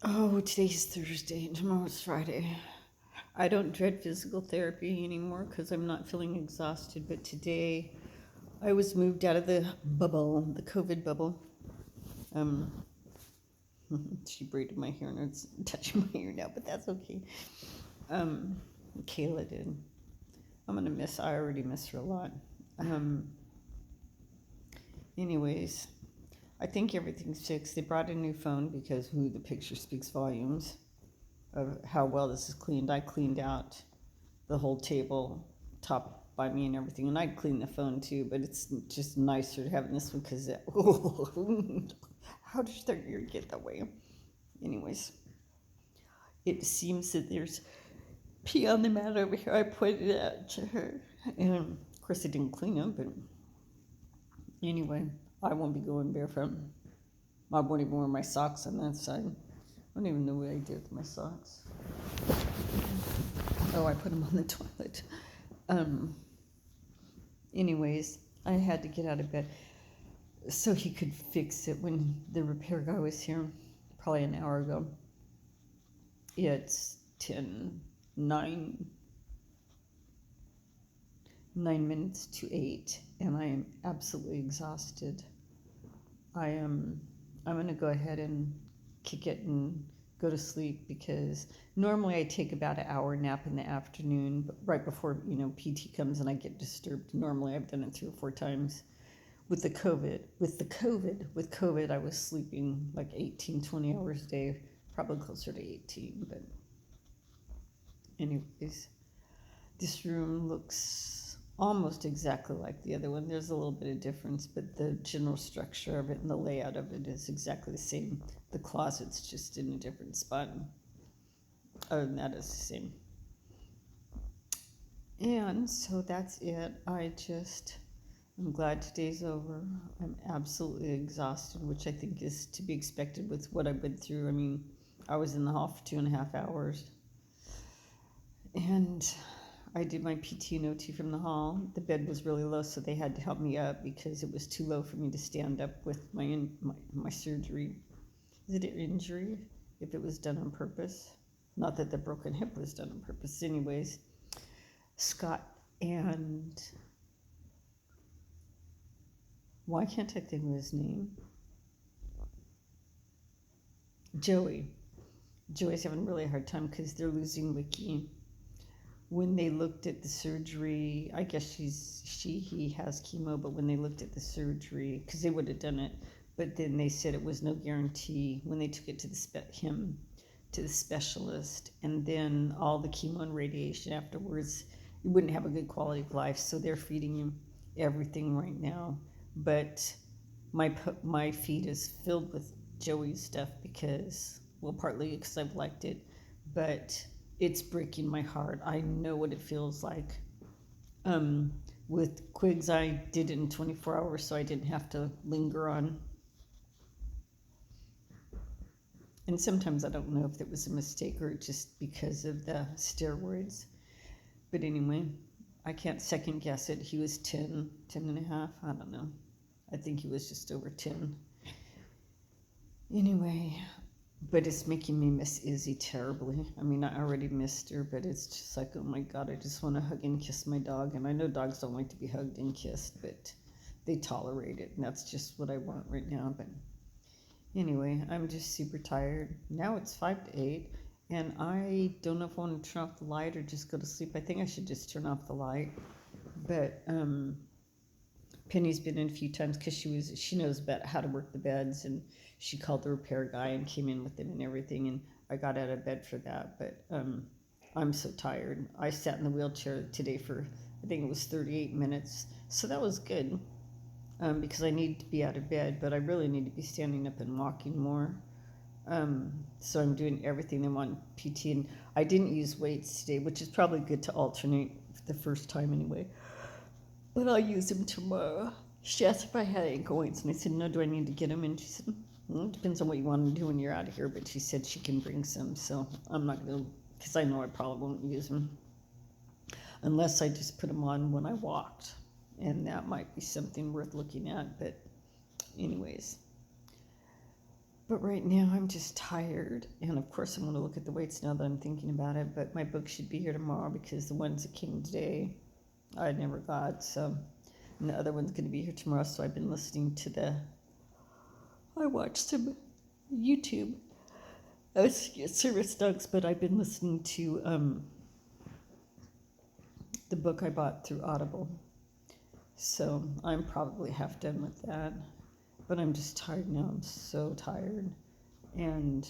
Oh, today's Thursday and tomorrow's Friday. I don't dread physical therapy anymore because I'm not feeling exhausted. But today I was moved out of the bubble, the COVID bubble. Um, she braided my hair and it's touching my ear now, but that's okay. Um, Kayla did. I already miss her a lot. Um, anyways, I think everything's fixed. They brought a new phone because the picture speaks volumes of how well this is cleaned. I cleaned out the whole table top by me and everything, and I'd clean the phone too, but it's just nicer having this one because how did their ear get that way? Anyways, it seems that there's pee on the mat over here. I pointed it out to her, and of course I didn't clean them, but anyway, I won't be going barefoot. I won't even wear my socks on that side. I don't even know what I did with my socks. Oh, I put them on the toilet. Um, anyways, I had to get out of bed so he could fix it when the repair guy was here, probably an hour ago. It's 9 minutes to 8, and I am absolutely exhausted. I'm going to go ahead and kick it and go to sleep because normally I take about an hour nap in the afternoon, but right before PT comes and I get disturbed. Normally I've done it 3 or 4 times. With COVID, I was sleeping like 18, 20 hours a day, probably closer to 18. But anyways, this room looks almost exactly like the other one. There's a little bit of difference, but the general structure of it and the layout of it is exactly the same. The closet's just in a different spot. Other than that, it's the same. And so that's it. I'm glad today's over. I'm absolutely exhausted, which I think is to be expected with what I've been through. I mean, I was in the hall for 2.5 hours. And I did my PT and OT from the hall. The bed was really low, so they had to help me up because it was too low for me to stand up with my surgery. Is it an injury if it was done on purpose? Not that the broken hip was done on purpose. Anyways, Scott and why can't I think of his name? Joey. Joey's having a really hard time because they're losing Wiki. When they looked at the surgery, I guess he has chemo, but when they looked at the surgery, because they would have done it, but then they said it was no guarantee when they took it to the specialist, and then all the chemo and radiation afterwards, you wouldn't have a good quality of life. So they're feeding him everything right now. But my feed is filled with Joey's stuff because, well, partly because I've liked it, but it's breaking my heart. I know what it feels like. With Quigs, I did it in 24 hours, so I didn't have to linger on. And sometimes I don't know if it was a mistake or just because of the steroids. But anyway, I can't second guess it. He was 10 and a half. I don't know. I think he was just over 10. Anyway, but it's making me miss Izzy terribly. I mean, I already missed her, but it's just like, oh my God, I just want to hug and kiss my dog. And I know dogs don't like to be hugged and kissed, but they tolerate it. And that's just what I want right now. But anyway, I'm just super tired. Now it's 5 to 8, and I don't know if I want to turn off the light or just go to sleep. I think I should just turn off the light. But Penny's been in a few times because she knows about how to work the beds, and she called the repair guy and came in with him and everything, and I got out of bed for that. But I'm so tired. I sat in the wheelchair today for, I think it was 38 minutes, so that was good because I need to be out of bed, but I really need to be standing up and walking more. So I'm doing everything I want PT, and I didn't use weights today, which is probably good to alternate for the first time anyway. But I'll use them tomorrow. She asked if I had ankle weights, and I said, no, do I need to get them? And she said, well, it depends on what you want to do when you're out of here, but she said she can bring some, so I'm not going to, because I know I probably won't use them. Unless I just put them on when I walked, and that might be something worth looking at, but anyways. But right now I'm just tired. And of course, I'm going to look at the weights now that I'm thinking about it. But my book should be here tomorrow because the ones that came today I never got. So, and the other one's going to be here tomorrow. So I've been listening to I watched some YouTube. I was service dogs, but I've been listening to the book I bought through Audible. So I'm probably half done with that. But I'm just tired now. I'm so tired. And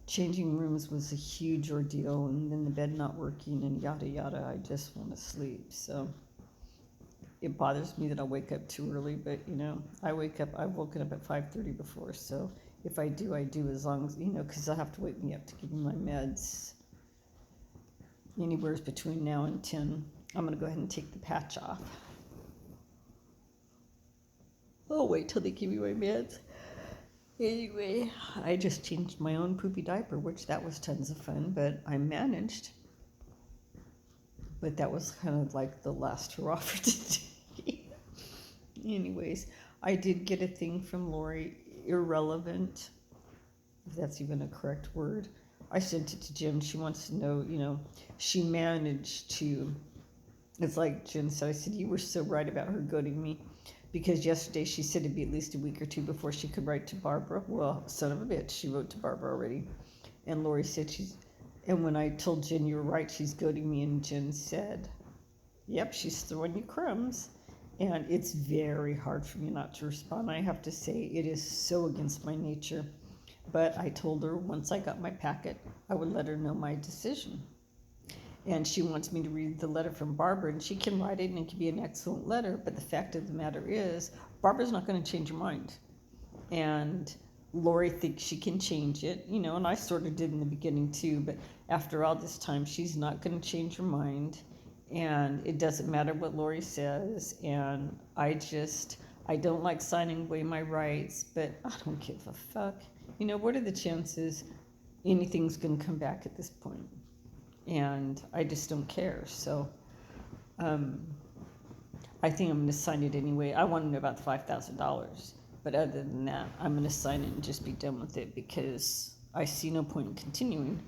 changing rooms was a huge ordeal. And then the bed not working and yada yada. I just want to sleep. So it bothers me that I wake up too early. But, I've woken up at 5:30 before. So if I do as long as, because they'll have to wake me up to give me my meds. Anywhere between now and 10. I'm going to go ahead and take the patch off. I'll wait till they give me my meds. Anyway, I just changed my own poopy diaper, which that was tons of fun, but I managed. But that was kind of like the last hurrah for today. Anyways, I did get a thing from Lori, irrelevant, if that's even a correct word. I sent it to Jim. She wants to know, she managed to, it's like Jen said, I said, you were so right about her goading me. Because yesterday she said it'd be at least a week or two before she could write to Barbara. Well, son of a bitch, she wrote to Barbara already. And Lori said and when I told Jen you were right, she's goading me, and Jen said, yep, she's throwing you crumbs. And it's very hard for me not to respond. I have to say, it is so against my nature. But I told her once I got my packet, I would let her know my decision. And she wants me to read the letter from Barbara, and she can write it, and it can be an excellent letter. But the fact of the matter is, Barbara's not going to change her mind. And Lori thinks she can change it, and I sort of did in the beginning too. But after all this time, she's not going to change her mind. And it doesn't matter what Lori says. And I don't like signing away my rights, but I don't give a fuck. What are the chances anything's going to come back at this point? And I just don't care. So I think I'm going to sign it anyway. I want to know about the $5,000. But other than that, I'm going to sign it and just be done with it because I see no point in continuing.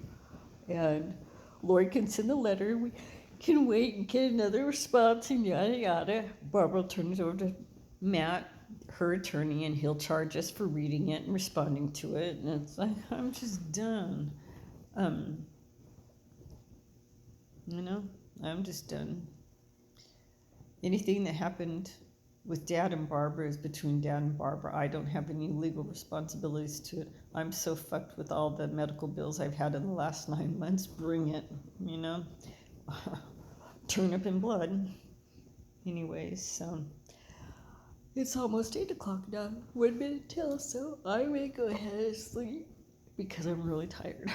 And Lori can send a letter. We can wait and get another response and yada yada. Barbara will turn it over to Matt, her attorney, and he'll charge us for reading it and responding to it. And it's like, I'm just done. I'm just done. Anything that happened with Dad and Barbara is between Dad and Barbara. I don't have any legal responsibilities to it. I'm so fucked with all the medical bills I've had in the last 9 months. Bring it, Turnip and blood. Anyways, so it's almost 8 o'clock now. 1 minute till, so I may go ahead and sleep because I'm really tired.